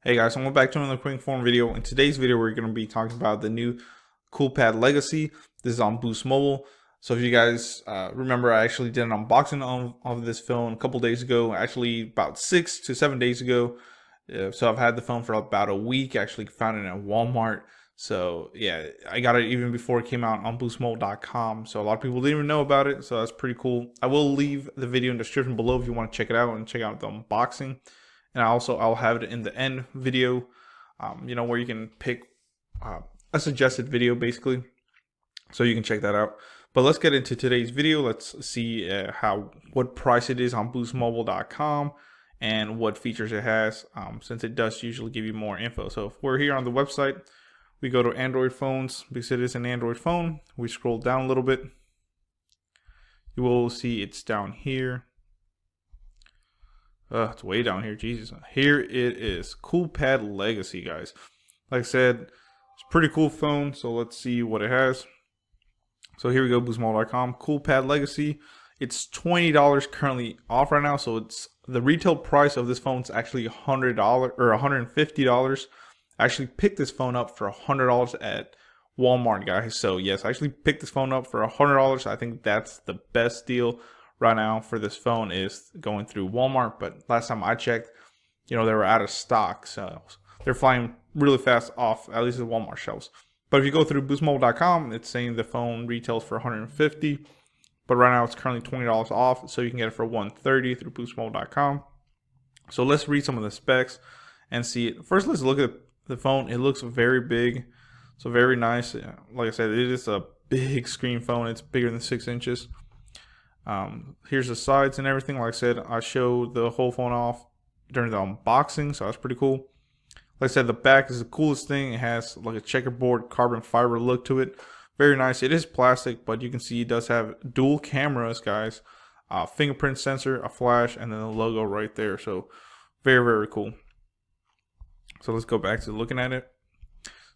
Hey guys, welcome back to another quick form video. In today's video, we're going to be talking about the new CoolPad Legacy. This is on Boost Mobile. So if you guys remember, I actually did an unboxing of this phone a couple days ago, actually about 6 to 7 days ago. So I've had the phone for about a week, actually found it at Walmart. So yeah, I got it even before it came out on boostmobile.com. So a lot of people didn't even know about it. So that's pretty cool. I will leave the video in the description below if you want to check it out and check out the unboxing. And I'll have it in the end video, where you can pick a suggested video basically, so you can check that out. But let's get into today's video. Let's see what price it is on boostmobile.com and what features it has, since it does usually give you more info. So if we're here on the website, we go to Android phones because it is an Android phone. We scroll down a little bit. You will see it's down here. It's way down here, Jesus. Here it is, CoolPad Legacy, guys. Like I said, it's a pretty cool phone, so let's see what it has. So here we go, boostmobile.com, CoolPad Legacy. It's $20 currently off right now, so it's the retail price of this phone is actually $100 or $150. I actually picked this phone up for $100 at Walmart, guys. So yes, I actually picked this phone up for $100. I think that's the best deal right now for this phone is going through Walmart, but last time I checked, they were out of stock, so they're flying really fast off at least the Walmart shelves. But if you go through boostmobile.com, it's saying the phone retails for $150, but right now it's currently $20 off, so you can get it for $130 through boostmobile.com. So let's read some of the specs and see it. First, let's look at the phone. It looks very big, so very nice. Like I said, it is a big screen phone. It's bigger than 6 inches. Here's the sides and everything. Like I said, I showed the whole phone off during the unboxing, so that's pretty cool. Like I said, the back is the coolest thing. It has like a checkerboard carbon fiber look to it. Very nice. It is plastic, but you can see it does have dual cameras, guys. Fingerprint sensor, a flash, and then the logo right there. So very, very cool. So let's go back to looking at it.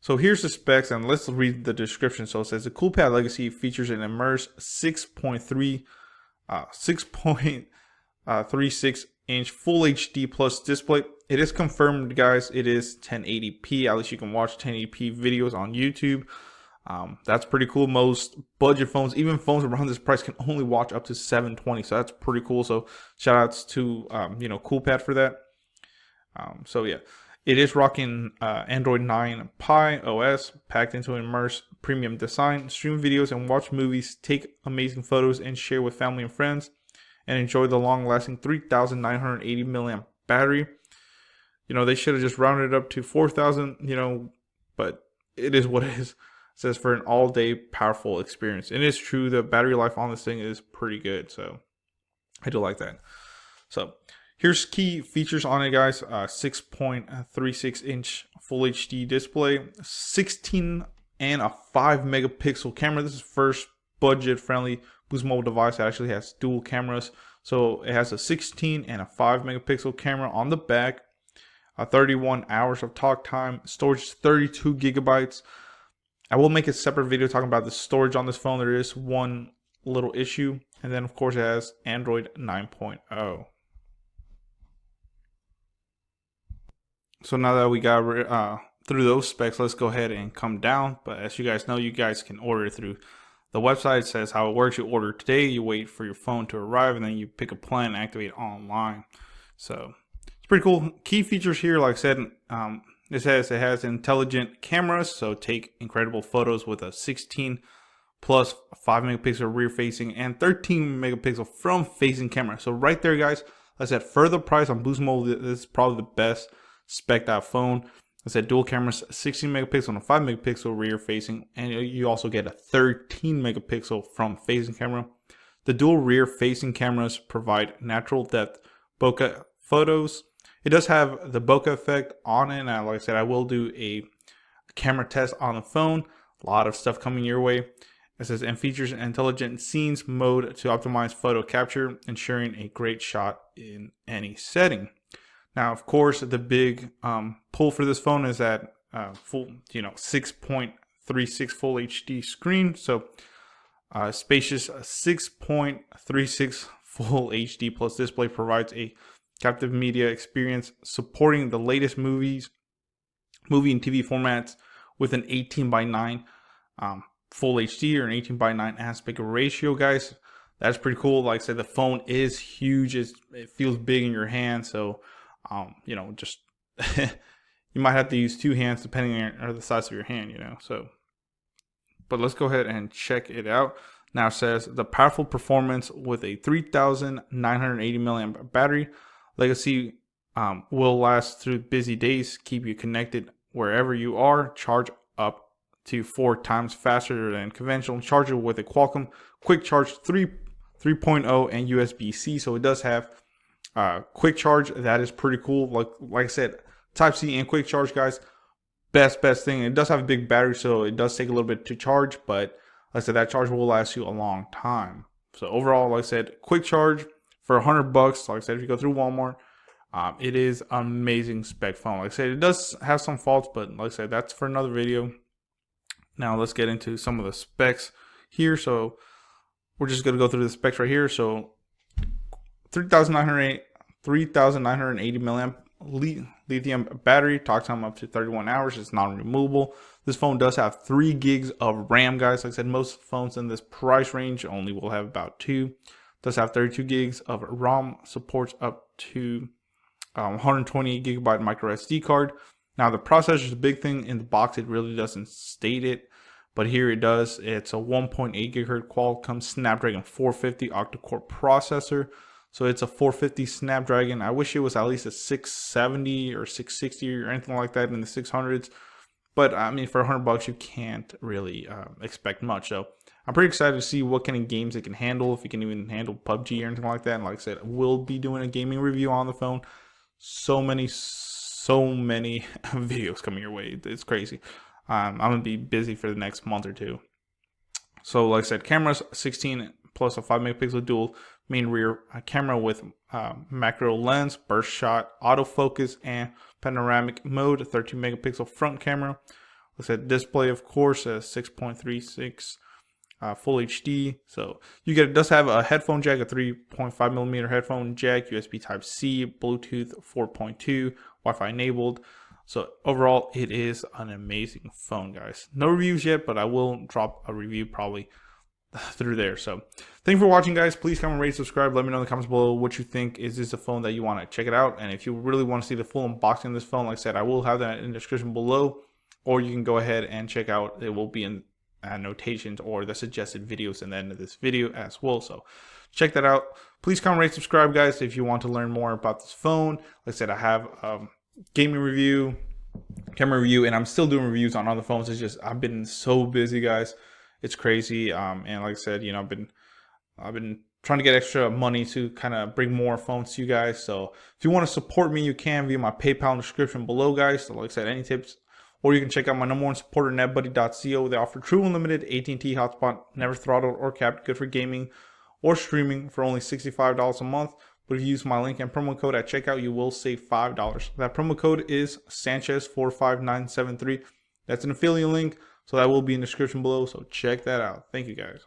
So here's the specs, and let's read the description. So it says the CoolPad Legacy features an immersed 6.36 inch full HD plus display. It is confirmed, guys. It is 1080p. At least you can watch 1080p videos on YouTube. That's pretty cool. Most budget phones, even phones around this price, can only watch up to 720. So that's pretty cool. So shout outs to CoolPad for that. So yeah, it is rocking Android 9 Pie OS, packed into an immersive premium design. Stream videos and watch movies, take amazing photos, and share with family and friends, and enjoy the long-lasting 3,980 milliamp battery. They should have just rounded it up to 4,000, but it is what it is. It says for an all-day powerful experience. And it is true, the battery life on this thing is pretty good, so I do like that. So here's key features on it, guys. 6.36 inch full HD display, 16 and a 5 megapixel camera. This is first budget friendly Boost Mobile device that actually has dual cameras. So it has a 16 and a 5 megapixel camera on the back. 31 hours of talk time, storage 32 gigabytes. I will make a separate video talking about the storage on this phone. There is one little issue, and then of course it has Android 9.0. So now that we got through those specs, let's go ahead and come down. But as you guys know, you guys can order through the website. It says how it works. You order today, you wait for your phone to arrive, and then you pick a plan and activate online. So it's pretty cool. Key features here, like I said, it says it has intelligent cameras, so take incredible photos with a 16 plus 5 megapixel rear facing and 13 megapixel front facing camera. So right there, guys, like I said, for the price on Boost Mobile, this is probably the best spec'd out phone. I said dual cameras, 16 megapixel and a 5 megapixel rear facing, and you also get a 13 megapixel front facing camera. The dual rear facing cameras provide natural depth bokeh photos. It does have the bokeh effect on it, and like I said, I will do a camera test on the phone. A lot of stuff coming your way. It says, and features an intelligent scenes mode to optimize photo capture, ensuring a great shot in any setting. Now, of course, the big pull for this phone is that full, 6.36 full HD screen. So spacious 6.36 full HD plus display provides a captive media experience supporting the latest movies movie and TV formats with an 18:9 full HD or an 18:9 aspect ratio, guys. That's pretty cool. Like I said, the phone is huge. It feels big in your hand, so you know, just you might have to use two hands depending on the size of your hand, you know. So, but let's go ahead and check it out. Now it says the powerful performance with a 3,980 milliamp battery. Legacy will last through busy days, keep you connected wherever you are, charge up to 4 times faster than conventional charger with a Qualcomm Quick Charge 3.0 and USB-C. So it does have quick charge. That is pretty cool. Like I said, Type-C and quick charge, guys. Best thing. It does have a big battery, so it does take a little bit to charge, but like I said, that charge will last you a long time. So overall, like I said, quick charge for $100. Like I said, if you go through Walmart, it is amazing spec phone. Like I said, it does have some faults, but like I said, that's for another video. Now let's get into some of the specs here. So we're just gonna go through the specs right here. So 3,980 milliamp lithium battery, talk time up to 31 hours. It's non-removable. This phone does have 3 gigs of RAM, guys. Like I said, most phones in this price range only will have about 2. Does have 32 gigs of ROM, supports up to 128 gigabyte micro SD card. Now the processor is a big thing in the box. It really doesn't state it, but here it does. It's a 1.8 gigahertz Qualcomm Snapdragon 450 octa-core processor. So it's a 450 Snapdragon. I wish it was at least a 670 or 660 or anything like that in the 600s. But I mean, for $100, you can't really expect much. So I'm pretty excited to see what kind of games it can handle, if it can even handle PUBG or anything like that. And like I said, we'll be doing a gaming review on the phone. So many videos coming your way. It's crazy. I'm gonna be busy for the next month or two. So like I said, cameras 16 plus a 5 megapixel dual main rear camera with macro lens, burst shot, autofocus, and panoramic mode. 13 megapixel front camera. Like I said, display of course 6.36 full HD. So you get, it does have a headphone jack, a 3.5 millimeter headphone jack, USB Type-C, Bluetooth 4.2, Wi-Fi enabled. So overall, it is an amazing phone, guys. No reviews yet, but I will drop a review probably through there. So thank you for watching, guys. Please comment, rate, subscribe. Let me know in the comments below what you think. Is this a phone that you want to check it out? And if you really want to see the full unboxing of this phone, like I said, I will have that in the description below, or you can go ahead and check out, it will be in notations or the suggested videos in the end of this video as well. So check that out. Please comment, rate, subscribe, guys, if you want to learn more about this phone. Like I said, I have gaming review, camera review, and I'm still doing reviews on other phones. It's just I've been so busy, guys. It's crazy. And like I said, you know, I've been trying to get extra money to kind of bring more phones to you guys. So if you want to support me, you can via my PayPal in the description below, guys. So like I said, any tips, or you can check out my #1 supporter, netbuddy.co. They offer true unlimited AT&T Hotspot, never throttled or capped, good for gaming or streaming for only $65 a month. But if you use my link and promo code at checkout, you will save $5. That promo code is Sanchez45973. That's an affiliate link, so that will be in the description below. So check that out. Thank you, guys.